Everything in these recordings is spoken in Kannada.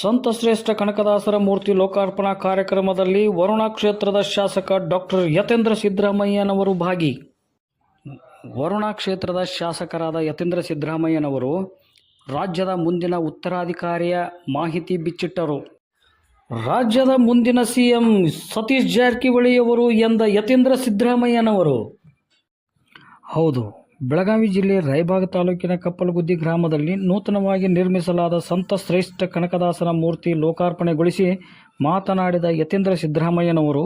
ಸಂತಶ್ರೇಷ್ಠ ಕನಕದಾಸರ ಮೂರ್ತಿ ಲೋಕಾರ್ಪಣಾ ಕಾರ್ಯಕ್ರಮದಲ್ಲಿ ವರುಣಾ ಕ್ಷೇತ್ರದ ಶಾಸಕ ಡಾಕ್ಟರ್ ಯತೇಂದ್ರ ಸಿದ್ದರಾಮಯ್ಯನವರು ಭಾಗಿ. ವರುಣಾ ಕ್ಷೇತ್ರದ ಶಾಸಕರಾದ ಯತೇಂದ್ರ ಸಿದ್ದರಾಮಯ್ಯನವರು ರಾಜ್ಯದ ಮುಂದಿನ ಉತ್ತರಾಧಿಕಾರಿಯ ಮಾಹಿತಿ ಬಿಚ್ಚಿಟ್ಟರು. ರಾಜ್ಯದ ಮುಂದಿನ ಸಿಎಂ ಸತೀಶ್ ಜಾರಕಿಹೊಳಿಯವರು ಎಂದ ಯತೇಂದ್ರ ಸಿದ್ದರಾಮಯ್ಯನವರು. ಹೌದು, ಬೆಳಗಾವಿ ಜಿಲ್ಲೆ ರಾಯಬಾಗ ತಾಲೂಕಿನ ಕಪ್ಪಲಗುದ್ದಿ ಗ್ರಾಮದಲ್ಲಿ ನೂತನವಾಗಿ ನಿರ್ಮಿಸಲಾದ ಸಂತ ಶ್ರೇಷ್ಠ ಕನಕದಾಸನ ಮೂರ್ತಿ ಲೋಕಾರ್ಪಣೆಗೊಳಿಸಿ ಮಾತನಾಡಿದ ಯತೇಂದ್ರ ಸಿದ್ದರಾಮಯ್ಯನವರು,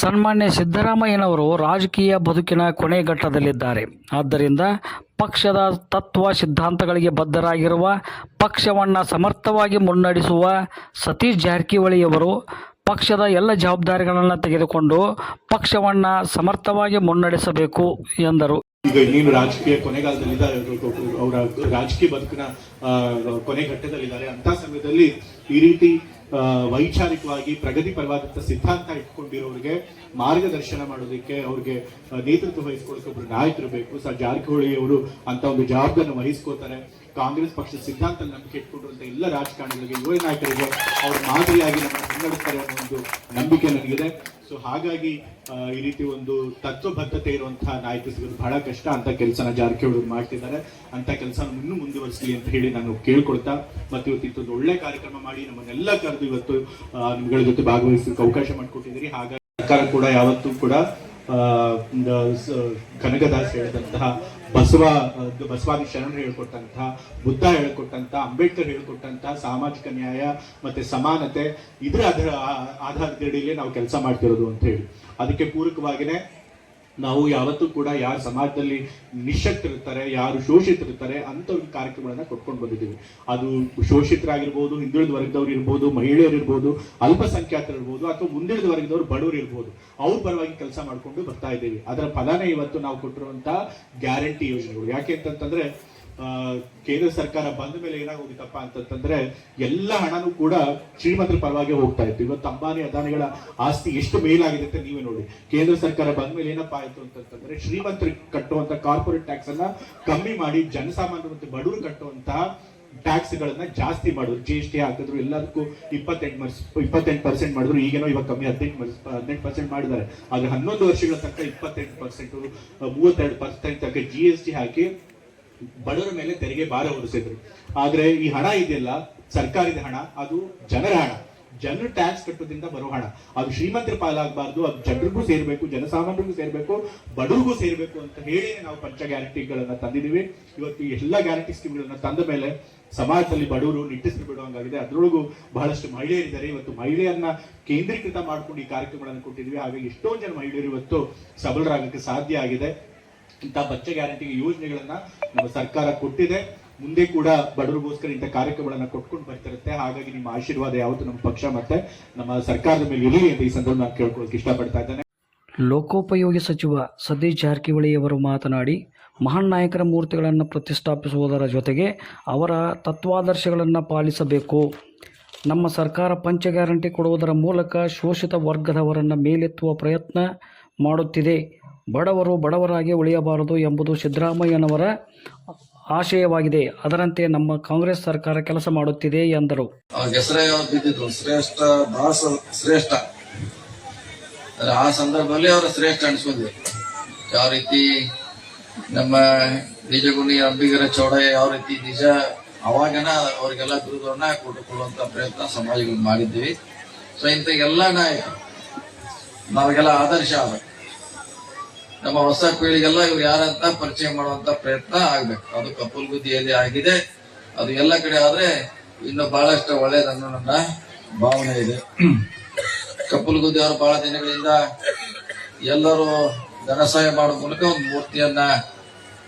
ಸನ್ಮಾನ್ಯ ಸಿದ್ದರಾಮಯ್ಯನವರು ರಾಜಕೀಯ ಬದುಕಿನ ಕೊನೆಘಟ್ಟದಲ್ಲಿದ್ದಾರೆ. ಆದ್ದರಿಂದ ಪಕ್ಷದ ತತ್ವ ಸಿದ್ಧಾಂತಗಳಿಗೆ ಬದ್ಧರಾಗಿರುವ ಪಕ್ಷವನ್ನು ಸಮರ್ಥವಾಗಿ ಮುನ್ನಡೆಸುವ ಸತೀಶ್ ಜಾರಕಿಹೊಳಿಯವರು ಪಕ್ಷದ ಎಲ್ಲ ಜವಾಬ್ದಾರಿಗಳನ್ನು ತೆಗೆದುಕೊಂಡು ಪಕ್ಷವನ್ನು ಸಮರ್ಥವಾಗಿ ಮುನ್ನಡೆಸಬೇಕು ಎಂದರು. ಈಗ ಇನ್ನೇನು ರಾಜಕೀಯ ಕೊನೆಗಾಲದಲ್ಲಿದ್ದಾರೆ, ಅವರ ರಾಜಕೀಯ ಬದುಕಿನ ಕೊನೆಘಟ್ಟದಲ್ಲಿದ್ದಾರೆ. ಅಂತ ಸಮಯದಲ್ಲಿ ಈ ರೀತಿ ವೈಚಾರಿಕವಾಗಿ ಪ್ರಗತಿ ಪರವಾದಂಥ ಸಿದ್ಧಾಂತ ಇಟ್ಕೊಂಡಿರೋರಿಗೆ ಮಾರ್ಗದರ್ಶನ ಮಾಡೋದಕ್ಕೆ, ಅವ್ರಿಗೆ ನೇತೃತ್ವ ವಹಿಸ್ಕೊಳ್ಳೋಕೆ ಒಬ್ರು ನಾಯಕರು ಬೇಕು. ಜಾರಕಿಹೊಳಿ ಅವರು ಅಂತ ಒಂದು ಜವಾಬ್ದಾರಿಯನ್ನು ವಹಿಸ್ಕೋತಾರೆ. ಕಾಂಗ್ರೆಸ್ ಪಕ್ಷದ ಸಿದ್ಧಾಂತ ನಂಬಿಕೆ ಇಟ್ಕೊಂಡಿರುವಂತ ಎಲ್ಲ ರಾಜಕಾರಣಿಗಳಿಗೆ, ಯುವ ನಾಯಕರಿಗೆ ಅವ್ರ ಮಾದರಿಯಾಗಿ ನಮ್ಮನ್ನು ಮುನ್ನಡೆಸ್ತಾರೆ ಅನ್ನೋ ಒಂದು ನಂಬಿಕೆ ನನಗಿದೆ. ಸೊ ಹಾಗಾಗಿ ಈ ರೀತಿ ಒಂದು ತತ್ವಬದ್ಧತೆ ಇರುವಂತಹ ನಾಯಕ ಸಿಗೋದು ಬಹಳ ಕಷ್ಟ. ಅಂತ ಕೆಲಸನ ಜಾರಕಿಹೊಳಿ ಮಾಡ್ತಿದ್ದಾರೆ. ಅಂತ ಕೆಲಸ ಇನ್ನೂ ಮುಂದುವರಿಸಲಿ ಅಂತ ಹೇಳಿ ನಾನು ಕೇಳ್ಕೊಳ್ತಾ, ಮತ್ತೆ ಇವತ್ತು ಒಳ್ಳೆ ಕಾರ್ಯಕ್ರಮ ಮಾಡಿ ನಮ್ಮನ್ನೆಲ್ಲ ಕರೆದು ಇವತ್ತು ನಿಮ್ಗಳ ಜೊತೆ ಭಾಗವಹಿಸಲಿಕ್ಕೆ ಅವಕಾಶ ಮಾಡಿಕೊಟ್ಟಿದ್ದೀರಿ. ಹಾಗಾಗಿ ಸರ್ಕಾರ ಕೂಡ ಯಾವತ್ತೂ ಕೂಡ ಕನಕದಾಸ ಹೇಳಿದಂತಹ ಬಸವಾದಿ ಶರಣರು ಹೇಳ್ಕೊಟ್ಟಂತಹ, ಬುದ್ಧ ಹೇಳ್ಕೊಟ್ಟಂತಹ, ಅಂಬೇಡ್ಕರ್ ಹೇಳ್ಕೊಟ್ಟಂತಹ ಸಾಮಾಜಿಕ ನ್ಯಾಯ ಮತ್ತೆ ಸಮಾನತೆ ಇದರ ಆಧಾರದಡಿಯಲ್ಲಿ ನಾವು ಕೆಲಸ ಮಾಡ್ತಿರೋದು ಅಂತ ಹೇಳಿ, ಅದಕ್ಕೆ ಪೂರಕವಾಗಿನೇ ನಾವು ಯಾವತ್ತೂ ಕೂಡ ಯಾರು ಸಮಾಜದಲ್ಲಿ ನಿಶಕ್ತರಿರ್ತಾರೆ, ಯಾರು ಶೋಷಿತರಿರ್ತಾರೆ ಅಂಥವ್ರಿಗೆ ಕಾರ್ಯಕ್ರಮಗಳನ್ನ ಕೊಟ್ಕೊಂಡು ಬಂದಿದ್ದೀವಿ. ಅದು ಶೋಷಿತರಾಗಿರ್ಬೋದು, ಹಿಂದುಳಿದ ವರ್ಗದವ್ರು ಇರ್ಬೋದು, ಮಹಿಳೆಯರು ಇರ್ಬೋದು, ಅಲ್ಪಸಂಖ್ಯಾತರು ಇರ್ಬೋದು, ಅಥವಾ ಮುಂದುಳಿದ ವರ್ಗದವರು ಬಡವರು ಇರ್ಬೋದು, ಅವ್ರ ಪರವಾಗಿ ಕೆಲಸ ಮಾಡ್ಕೊಂಡು ಬರ್ತಾ ಇದ್ದೀವಿ. ಅದರ ಫಲನೇ ಇವತ್ತು ನಾವು ಕೊಟ್ಟಿರುವಂತಹ ಗ್ಯಾರಂಟಿ ಯೋಜನೆಗಳು. ಯಾಕೆ ಅಂತಂತಂದ್ರೆ ಕೇಂದ್ರ ಸರ್ಕಾರ ಬಂದ ಮೇಲೆ ಏನಾಗೋಗಿತ್ತಪ್ಪ ಅಂತಂತಂದ್ರೆ ಎಲ್ಲ ಹಣನೂ ಕೂಡ ಶ್ರೀಮಂತರ ಪರವಾಗಿ ಹೋಗ್ತಾ ಇತ್ತು. ಇವತ್ತು ಅಂಬಾನಿ ಅದಾನಿಗಳ ಆಸ್ತಿ ಎಷ್ಟು ಮೇಲಾಗಿದೆ ಅಂತ ನೀವೇ ನೋಡಿ. ಕೇಂದ್ರ ಸರ್ಕಾರ ಬಂದ ಮೇಲೆ ಏನಪ್ಪಾ ಆಯ್ತು ಅಂತಂತಂದ್ರೆ ಶ್ರೀಮಂತರಿಗೆ ಕಟ್ಟುವಂತ ಕಾರ್ಪೊರೇಟ್ ಟ್ಯಾಕ್ಸ್ ಅನ್ನ ಕಮ್ಮಿ ಮಾಡಿ ಜನಸಾಮಾನ್ಯರು ಮತ್ತೆ ಬಡವರು ಕಟ್ಟುವಂತಹ ಟ್ಯಾಕ್ಸ್ ಗಳನ್ನ ಜಾಸ್ತಿ ಮಾಡಿದ್ರು. GST ಹಾಕಿದ್ರು, ಎಲ್ಲದಕ್ಕೂ 28% ಮಾಡಿದ್ರು. ಈಗೇನೋ ಇವಾಗ ಕಮ್ಮಿ 18% ಮಾಡಿದ್ದಾರೆ. ಆದ್ರೆ 11 ವರ್ಷಗಳ ತನಕ 28%, 32% ತನಕ GST ಹಾಕಿ ಬಡವರ ಮೇಲೆ ತೆರಿಗೆ ಭಾರ ಹೊರಿಸಿದ್ರು. ಆದ್ರೆ ಈ ಹಣ ಇದೆಯಲ್ಲ, ಸರ್ಕಾರದ ಹಣ, ಅದು ಜನರ ಹಣ. ಜನರು ಟ್ಯಾಕ್ಸ್ ಕಟ್ಟೋದ್ರಿಂದ ಬರೋ ಹಣ ಅದು ಶ್ರೀಮಂತರ ಪಾಲಾಗಬಾರ್ದು, ಅದು ಜನರಿಗೂ ಸೇರ್ಬೇಕು, ಜನಸಾಮಾನ್ಯರಿಗೂ ಸೇರ್ಬೇಕು, ಬಡವರಿಗೂ ಸೇರ್ಬೇಕು ಅಂತ ಹೇಳಿ ನಾವು ಪಂಚ ಗ್ಯಾರಂಟಿಗಳನ್ನ ತಂದಿದ್ದೀವಿ. ಇವತ್ತು ಎಲ್ಲ ಗ್ಯಾರಂಟಿ ಸ್ಕೀಮ್ಗಳನ್ನ ತಂದ ಮೇಲೆ ಸಮಾಜದಲ್ಲಿ ಬಡವರು ನಿಟ್ಟಿಸಿ ಬಿಡುವಂಗಾಗಿದೆ. ಅದರೊಳಗೂ ಬಹಳಷ್ಟು ಮಹಿಳೆಯರಿದ್ದಾರೆ. ಇವತ್ತು ಮಹಿಳೆಯರನ್ನ ಕೇಂದ್ರೀಕೃತ ಮಾಡ್ಕೊಂಡು ಈ ಕಾರ್ಯಕ್ರಮಗಳನ್ನು ಕೊಟ್ಟಿದ್ವಿ. ಹಾಗಾಗಿ ಎಷ್ಟೊಂದು ಜನ ಮಹಿಳೆಯರು ಇವತ್ತು ಸಬಲರಾಗಕ್ಕೆ ಸಾಧ್ಯ ಆಗಿದೆ. ಇಂಥ ಪಂಚ ಗ್ಯಾರಂಟಿ ಯೋಜನೆಗಳನ್ನ ನಮ್ಮ ಸರ್ಕಾರ ಕೊಟ್ಟಿದೆ. ಮುಂದೆ ಕೂಡ ಬಡವರಿಗೋಸ್ಕರ ಇಂಥ ಕಾರ್ಯಕ್ರಮಗಳನ್ನ ಕೊಟ್ಕೊಂಡು ಬರ್ತಿರುತ್ತೆ. ಹಾಗಾಗಿ ನಿಮ್ಮ ಆಶೀರ್ವಾದ ಯಾವತ್ತು ನಮ್ಮ ಪಕ್ಷ ಮತ್ತೆ ನಮ್ಮ ಸರ್ಕಾರದ ಮೇಲೆ ಇರಲಿ ಅಂತ ಈ ಸಂದರ್ಭ ನಾನು ಕೇಳ್ಕೊಳ್ಳೋಕೆ ಇಷ್ಟಪಡ್ತಾ ಇದ್ದೇನೆ. ಲೋಕೋಪಯೋಗಿ ಸಚಿವ ಸತೀಶ್ ಜಾರಕಿಹೊಳಿಯವರು ಮಾತನಾಡಿ, ಮಹಾನ್ ನಾಯಕರ ಮೂರ್ತಿಗಳನ್ನು ಪ್ರತಿಷ್ಠಾಪಿಸುವುದರ ಜೊತೆಗೆ ಅವರ ತತ್ವಾದರ್ಶಗಳನ್ನು ಪಾಲಿಸಬೇಕು. ನಮ್ಮ ಸರ್ಕಾರ ಪಂಚ ಗ್ಯಾರಂಟಿ ಕೊಡುವುದರ ಮೂಲಕ ಶೋಷಿತ ವರ್ಗದವರನ್ನು ಮೇಲೆತ್ತುವ ಪ್ರಯತ್ನ ಮಾಡುತ್ತಿದೆ. ಬಡವರು ಬಡವರಾಗಿ ಉಳಿಯಬಾರದು ಎಂಬುದು ಸಿದ್ದರಾಮಯ್ಯನವರ ಆಶಯವಾಗಿದೆ. ಅದರಂತೆ ನಮ್ಮ ಕಾಂಗ್ರೆಸ್ ಸರ್ಕಾರ ಕೆಲಸ ಮಾಡುತ್ತಿದೆ ಎಂದರು. ಹೆಸರೇ ಬಿದ್ದಿದ್ರು ಶ್ರೇಷ್ಠ ದಾಸ ಶ್ರೇಷ್ಠ. ಆ ಸಂದರ್ಭದಲ್ಲಿ ಅವರು ಶ್ರೇಷ್ಠ ಅನಿಸ್ಕೊಂಡ್ವಿ. ಯಾವ ರೀತಿ ನಮ್ಮ ನಿಜಗುಣಿ ಅಂಬಿಗರ ಚೌಡಯ್ಯ ಯಾವ ರೀತಿ ನಿಜ ಅವಾಗನ ಅವ್ರಿಗೆಲ್ಲ ಬಿರುದನ್ನ ಕೊಟ್ಟುಕೊಳ್ಳುವಂತ ಪ್ರಯತ್ನ ಸಮಾಜಗಳು ಮಾಡಿದ್ದೀವಿ. ಸೊ ಇಂಥ ಎಲ್ಲ ನಾಯಕರು ನಾವೆಲ್ಲ ಆದರ್ಶ ಆಗ್ಬೇಕು. ನಮ್ಮ ಹೊಸ ಪೀಳಿಗೆಲ್ಲ ಇವ್ರು ಯಾರಂತ ಪರಿಚಯ ಮಾಡುವಂತ ಪ್ರಯತ್ನ ಆಗ್ಬೇಕು. ಅದು ಕಪ್ಪಲ್ಗುದ್ದಿಯಲ್ಲಿ ಆಗಿದೆ. ಅದು ಎಲ್ಲ ಕಡೆ ಆದ್ರೆ ಇನ್ನು ಬಹಳಷ್ಟು ಒಳ್ಳೇದನ್ನು ನನ್ನ ಭಾವನೆ ಇದೆ. ಕಪ್ಪಲ್ಗುದ್ದಿ ಅವರು ಬಹಳ ದಿನಗಳಿಂದ ಎಲ್ಲರೂ ಧನಸಹಾಯ ಮಾಡುವ ಮೂಲಕ ಒಂದು ಮೂರ್ತಿಯನ್ನ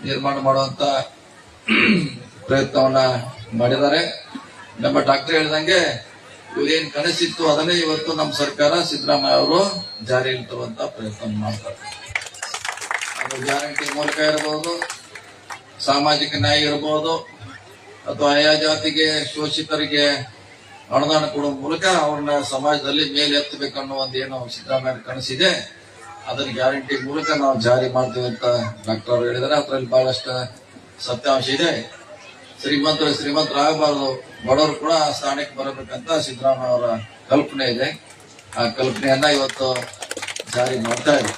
ನಿರ್ಮಾಣ ಮಾಡುವಂತ ಪ್ರಯತ್ನವನ್ನ ಮಾಡಿದ್ದಾರೆ. ನಮ್ಮ ಡಾಕ್ಟರ್ ಹೇಳಿದಂಗೆ ಇವ್ರೇನ್ ಕನಸಿತ್ತು ಅದನ್ನೇ ಇವತ್ತು ನಮ್ಮ ಸರ್ಕಾರ ಸಿದ್ದರಾಮಯ್ಯ ಅವರು ಜಾರಿಯಲ್ಲಿ ತರುವಂತ ಪ್ರಯತ್ನ ಮಾಡ್ತಾರೆ. ಅದು ಗ್ಯಾರಂಟಿ ಮೂಲಕ ಇರಬಹುದು, ಸಾಮಾಜಿಕ ನ್ಯಾಯ ಇರಬಹುದು, ಅಥವಾ ಆಯಾ ಜಾತಿಗೆ ಶೋಷಿತರಿಗೆ ಅನುದಾನ ಕೊಡುವ ಮೂಲಕ ಅವ್ರನ್ನ ಸಮಾಜದಲ್ಲಿ ಮೇಲೆ ಎತ್ತಬೇಕನ್ನೋ ಒಂದು ಏನು ಸಿದ್ದರಾಮಯ್ಯ ಕನಸಿದೆ ಅದನ್ನ ಗ್ಯಾರಂಟಿ ಮೂಲಕ ನಾವು ಜಾರಿ ಮಾಡ್ತೀವಿ ಅಂತ ಡಾಕ್ಟರ್ ಅವರು ಹೇಳಿದ್ದಾರೆ. ಅದರಲ್ಲಿ ಬಹಳಷ್ಟು ಸತ್ಯಾಂಶ ಇದೆ. ಶ್ರೀಮಂತರಾಗಬಾರದು, ಬಡವರು ಕೂಡ ಆ ಸ್ಥಾನಕ್ಕೆ ಬರಬೇಕಂತ ಸಿದ್ದರಾಮಯ್ಯ ಅವರ ಕಲ್ಪನೆ ಇದೆ. ಆ ಕಲ್ಪನೆಯನ್ನ ಇವತ್ತು ಜಾರಿ ಮಾಡ್ತಾ ಇದೆ.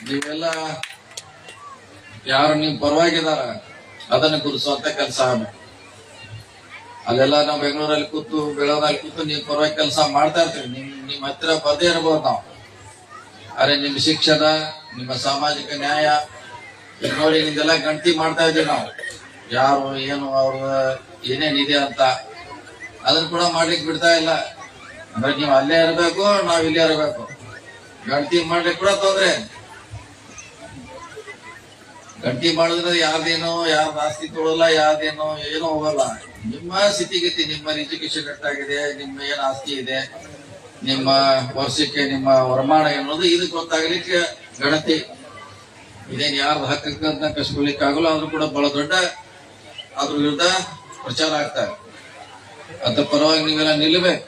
ನೀವೆಲ್ಲ ಯಾರು ನಿಮ್ ಪರವಾಗಿದಾರ ಅದನ್ನ ಗುರುಸುವಂತ ಕೆಲಸ ಆಗ್ಬೇಕು. ಅಲ್ಲೆಲ್ಲ ನಾವು ಬೆಂಗಳೂರಲ್ಲಿ ಕೂತು ನೀವು ಪರವಾಗಿ ಕೆಲಸ ಮಾಡ್ತಾ ಇರ್ತೀವಿ. ನಿಮ್ ಹತ್ತಿರ ಬರದೇ ಇರಬಹುದು ನಾವು. ಅರೆ ನಿಮ್ಮ ಶಿಕ್ಷಣ, ನಿಮ್ಮ ಸಾಮಾಜಿಕ ನ್ಯಾಯ ಈಗ ನೋಡಿ ನಿಮ್ದೆಲ್ಲ ಗಣತಿ ಮಾಡ್ತಾ ಇದೀವಿ ನಾವು. ಯಾರು ಏನು ಅವ್ರ ಏನೇನಿದೆ ಅಂತ ಅದನ್ನ ಕೂಡ ಮಾಡ್ಲಿಕ್ಕೆ ಬಿಡ್ತಾ ಇಲ್ಲ. ಅಂದ್ರೆ ನೀವು ಅಲ್ಲೇ ಇರಬೇಕು, ನಾವ್ ಇಲ್ಲೇ ಇರಬೇಕು. ಗಣತಿ ಮಾಡ್ಲಿಕ್ಕೆ ಕೂಡ ತೊಂದ್ರೆ. ಗಣತಿ ಮಾಡಿದ್ರೆ ಯಾರ್ದೇನೋ ಯಾರ್ದು ಆಸ್ತಿ ತೊಗೊಳಲ್ಲ, ಯಾರ್ದೇನೋ ಏನೋ ಹೋಗಲ್ಲ. ನಿಮ್ಮ ಸ್ಥಿತಿಗತಿ, ನಿಮ್ಮ ಎಜುಕೇಶನ್ ಎಷ್ಟಾಗಿದೆ, ನಿಮ್ಮ ಏನ್ ಆಸ್ತಿ ಇದೆ, ನಿಮ್ಮ ವರ್ಷಕ್ಕೆ ನಿಮ್ಮ ವರಮಾನ ಎನ್ನುವುದು ಇದು ಗೊತ್ತಾಗ್ಲಿಕ್ಕೆ ಗಣತಿ. ಇದೇನ್ ಯಾರ್ದು ಹಕ್ಕಂತ ಕಸ್ಕೊಳ್ಲಿಕ್ಕೆ ಆಗಲ್ಲ. ಆದ್ರೂ ಕೂಡ ಬಹಳ ದೊಡ್ಡ ಅದ್ರ ವಿರುದ್ಧ ಪ್ರಚಾರ ಆಗ್ತಾರೆ. ಅದ್ರ ಪರವಾಗಿ ನೀವೆಲ್ಲ ನಿಲ್ಲಬೇಕು,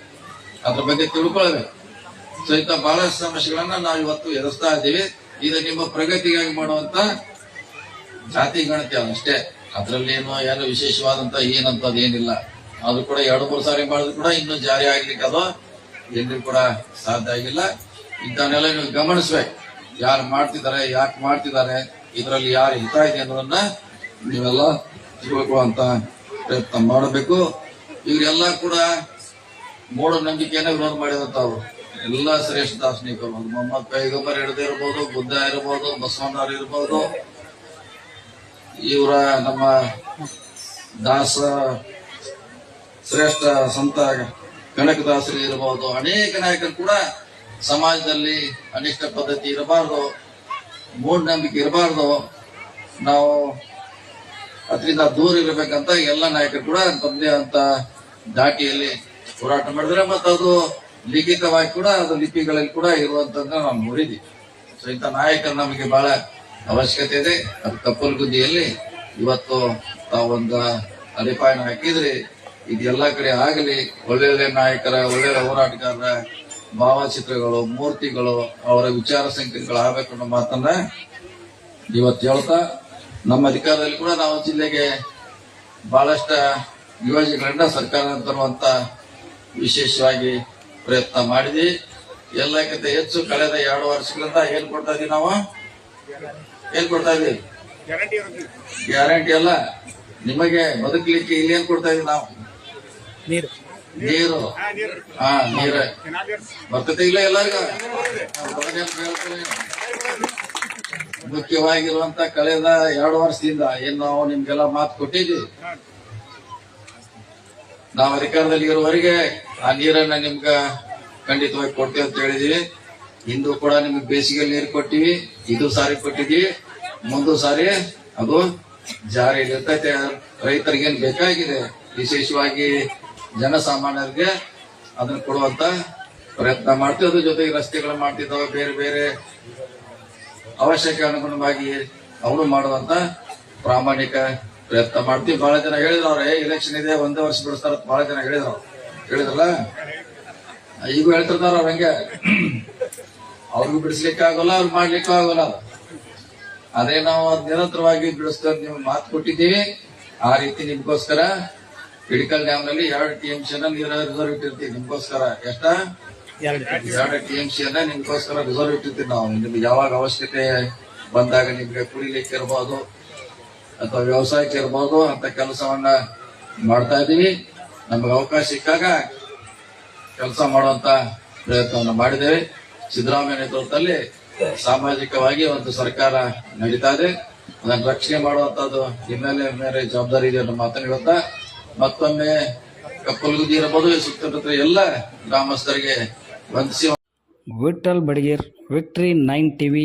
ಅದ್ರ ಬಗ್ಗೆ ತಿಳ್ಕೊಳ್ಬೇಕು. ಸೊ ಇಂಥ ಬಹಳಷ್ಟು ಸಮಸ್ಯೆಗಳನ್ನ ನಾವು ಇವತ್ತು ಎದುರಿಸ್ತಾ ಇದ್ದೀವಿ. ಇದು ನಿಮ್ಮ ಪ್ರಗತಿಗಾಗಿ ಮಾಡುವಂತ ಜಾತಿ ಗಣತಿ ಅಷ್ಟೇ. ಅದ್ರಲ್ಲಿ ಏನು ವಿಶೇಷವಾದಂತ ಏನಂತದ್ ಏನಿಲ್ಲ. ಅದು ಕೂಡ 2-3 ಸಾರಿ ಮಾಡಿದ್ರು ಕೂಡ ಇನ್ನೂ ಜಾರಿ ಆಗ್ಲಿಕ್ಕೆ ಅದು ಎಲ್ಲಿಗೂ ಕೂಡ ಸಾಧ್ಯ ಆಗಿಲ್ಲ. ಇಂಥವನ್ನೆಲ್ಲ ನೀವು ಗಮನಿಸ್ಬೇಕು. ಯಾರು ಮಾಡ್ತಿದ್ದಾರೆ, ಯಾಕೆ ಮಾಡ್ತಿದ್ದಾರೆ, ಇದರಲ್ಲಿ ಯಾರು ಹಿತ ಇದೆ ಅನ್ನೋದನ್ನ ನೀವೆಲ್ಲ ತಿಳ್ಕೊಳ್ಳುವಂತ ಪ್ರಯತ್ನ ಮಾಡಬೇಕು. ಇವರೆಲ್ಲ ಕೂಡ ಮೂಢನಂಬಿಕೆಯನ್ನ ವಿರೋಧ ಮಾಡಿದಂತವ್ರು ಎಲ್ಲ ಶ್ರೇಷ್ಠ ದಾರ್ಶನಿಕರು. ಮೊಹಮ್ಮದ್ ಪೈಗಂಬರ್ ಹಿಡಿದು ಇರ್ಬೋದು, ಬುದ್ಧ ಇರ್ಬೋದು, ಬಸವಣ್ಣವ್ರು ಇರ್ಬೋದು, ಇವರ ನಮ್ಮ ದಾಸ ಶ್ರೇಷ್ಠ ಸಂತ ಕನಕದಾಸರು ಇರಬಹುದು. ಅನೇಕ ನಾಯಕರು ಕೂಡ ಸಮಾಜದಲ್ಲಿ ಅನಿಷ್ಟ ಪದ್ಧತಿ ಇರಬಾರ್ದು, ಮೂಢನಂಬಿಕೆ ಇರಬಾರ್ದು, ನಾವು ಅದರಿಂದ ದೂರ ಇರಬೇಕಂತ ಎಲ್ಲ ನಾಯಕರು ಕೂಡ ತಮ್ಮದೇ ಅಂತ ದಾಟಿಯಲ್ಲಿ ಹೋರಾಟ ಮಾಡಿದ್ರೆ, ಮತ್ತು ಅದು ಲಿಖಿತವಾಗಿ ಕೂಡ ಅದು ಲಿಪಿಗಳಲ್ಲಿ ಕೂಡ ಇರುವಂತಂದ್ರೆ ನಾವು ನೋಡಿದ್ವಿ. ಸೊ ಇಂಥ ನಾಯಕರು ನಮಗೆ ಬಹಳ ಅವಶ್ಯಕತೆ ಇದೆ. ಅದು ಕಪ್ಪಲ್ಗುದ್ದಿಯಲ್ಲಿ ಇವತ್ತು ತಾವೊಂದು ಅಡಿಪಾಯನ ಹಾಕಿದ್ರಿ. ಇದೆಲ್ಲ ಕಡೆ ಆಗಲಿ. ಒಳ್ಳೊಳ್ಳೆ ನಾಯಕರ, ಒಳ್ಳೊಳ್ಳೆ ಹೋರಾಟಗಾರರ ಭಾವಚಿತ್ರಗಳು, ಮೂರ್ತಿಗಳು, ಅವರ ವಿಚಾರ ಸಂಕಿರಣಗಳು ಆಗ್ಬೇಕು ಅನ್ನೋ ಮಾತನ್ನ ಇವತ್ತು ಹೇಳ್ತಾ, ನಮ್ಮ ಅಧಿಕಾರದಲ್ಲಿ ಕೂಡ ನಾವು ಜಿಲ್ಲೆಗೆ ಬಹಳಷ್ಟು ಯೋಜನೆಗಳನ್ನ ಸರ್ಕಾರ ತರುವಂತ ವಿಶೇಷವಾಗಿ ಪ್ರಯತ್ನ ಮಾಡಿದ್ವಿ. ಎಲ್ಲಕ್ಕಿಂತ ಹೆಚ್ಚು ಕಳೆದ 2 ವರ್ಷಗಳಿಂದ ಏನ್ ಕೊಡ್ತಾ ಇದೀವಿ ನಾವು? ಏನ್ ಕೊಡ್ತಾ ಇದೀವಿ? ಗ್ಯಾರಂಟಿ ಅಲ್ಲ, ನಿಮಗೆ ಬದುಕಲಿಕ್ಕೆ ಇಲ್ಲಿ ಏನ್ ಕೊಡ್ತಾ ಇದೀವಿ ನಾವು? ನೀರು. ನೀರು ಬರ್ತದೆ ಇಲ್ಲ ಎಲ್ಲರಿಗೂ? ಮುಖ್ಯವಾಗಿರುವಂತ ಕಳೆದ 2 ವರ್ಷದಿಂದ ಏನ್ ನಾವು ನಿಮ್ಗೆಲ್ಲ ಮಾತು ಕೊಟ್ಟಿದ್ವಿ. ನಾವು ಅಧಿಕಾರದಲ್ಲಿ ಇರುವವರೆಗೆ ಆ ನೀರನ್ನ ನಿಮ್ಗ ಖಂಡಿತವಾಗಿ ಕೊಡ್ತೇವೆ ಅಂತ ಹೇಳಿದೀವಿ. ಇಂದು ಕೂಡ ನಿಮ್ಗೆ ಬೇಸಿಗೆ ನೀರು ಕೊಟ್ಟಿವಿ, ಇದು ಸಾರಿ ಕೊಟ್ಟಿದ್ವಿ, ಮುಂದೂ ಸಾರಿ ಅದು ಜಾರಿ ಇರ್ತೈತೆ. ರೈತರಿಗೇನ್ ಬೇಕಾಗಿದೆ, ವಿಶೇಷವಾಗಿ ಜನಸಾಮಾನ್ಯರಿಗೆ ಅದನ್ನ ಕೊಡುವಂತ ಪ್ರಯತ್ನ ಮಾಡ್ತೀವಿ. ಅದ್ರ ಜೊತೆಗೆ ರಸ್ತೆಗಳು ಮಾಡ್ತಿದ್ದಾವೆ, ಬೇರೆ ಬೇರೆ ಅವಶ್ಯಕ ಅನುಗುಣವಾಗಿ ಅವನು ಮಾಡುವಂತ ಪ್ರಾಮಾಣಿಕ ಪ್ರಯತ್ನ ಮಾಡ್ತೀವಿ. ಬಹಳ ಜನ ಹೇಳಿದ್ರು, ಅವ್ರೆ ಎಲೆಕ್ಷನ್ ಇದೆ, 1 ವರ್ಷ ಬಿಡಿಸ್ತಾರ ಬಹಳ ಜನ ಹೇಳಿದ್ರಲ್ಲ, ಈಗೂ ಹೇಳ್ತಿರ್ತಾರ. ಹಂಗೆ ಅವ್ರಿಗೂ ಬಿಡಿಸ್ಲಿಕ್ಕೆ ಆಗೋಲ್ಲ, ಅವ್ರು ಮಾಡ್ಲಿಕ್ಕೂ ಆಗೋಲ್ಲ. ಅದೇ ನಾವು ಅದ್ ನಿರಂತರವಾಗಿ ಬಿಡಿಸ್ತೇವೆ, ನೀವು ಮಾತು ಕೊಟ್ಟಿದ್ದೀವಿ. ಆ ರೀತಿ ನಿಮ್ಗೋಸ್ಕರ ಹಿಡಕಲ್ ಡ್ಯಾಮ್ ನಲ್ಲಿ 2 TMC ನೀರ ರಿಸರ್ವ್ ಇಟ್ಟಿರ್ತೀವಿ ನಿಮ್ಗೋಸ್ಕರ. 2 TMC ನಿಮ್ಗೋಸ್ಕರ ರಿಸರ್ವ್ ಇಟ್ಟಿರ್ತೀವಿ ನಾವು. ನಿಮ್ಗೆ ಯಾವಾಗ ಅವಶ್ಯಕತೆ ಬಂದಾಗ ನಿಮ್ಗೆ ಕುಡಿಲಿಕ್ಕೆ ಇರ್ಬೋದು ಅಥವಾ ವ್ಯವಸಾಯಕ್ಕೆ ಇರ್ಬೋದು ಅಂತ ಕೆಲಸವನ್ನ ಮಾಡ್ತಾ ಇದೀವಿ. ನಮ್ಗೆ ಅವಕಾಶ ಸಿಕ್ಕಾಗ ಕೆಲಸ ಮಾಡುವಂತ ಪ್ರಯತ್ನವನ್ನು ಮಾಡಿದ್ದೇವೆ. ಸಿದ್ದರಾಮಯ್ಯ ನೇತೃತ್ವದಲ್ಲಿ ಸಾಮಾಜಿಕವಾಗಿ ಒಂದು ಸರ್ಕಾರ ನಡೀತಾ ಇದೆ. ಅದನ್ನು ರಕ್ಷಣೆ ಮಾಡುವಂತದ್ದು ಹಿನ್ನೆಲೆ ಮೇಲೆ ಜವಾಬ್ದಾರಿ ಇದೆ ಅನ್ನೋ ಮಾತನ್ನು ಹೇಳ್ತಾ ಮತ್ತೊಮ್ಮೆ ಕಪ್ಪಲಗುದಿ ಇರಬಹುದು, ಸುತ್ತಮುತ್ತ ಎಲ್ಲ ಗ್ರಾಮಸ್ಥರಿಗೆ ವಂದಿಸಿ. Vitthal Badiger, victory 9 TV.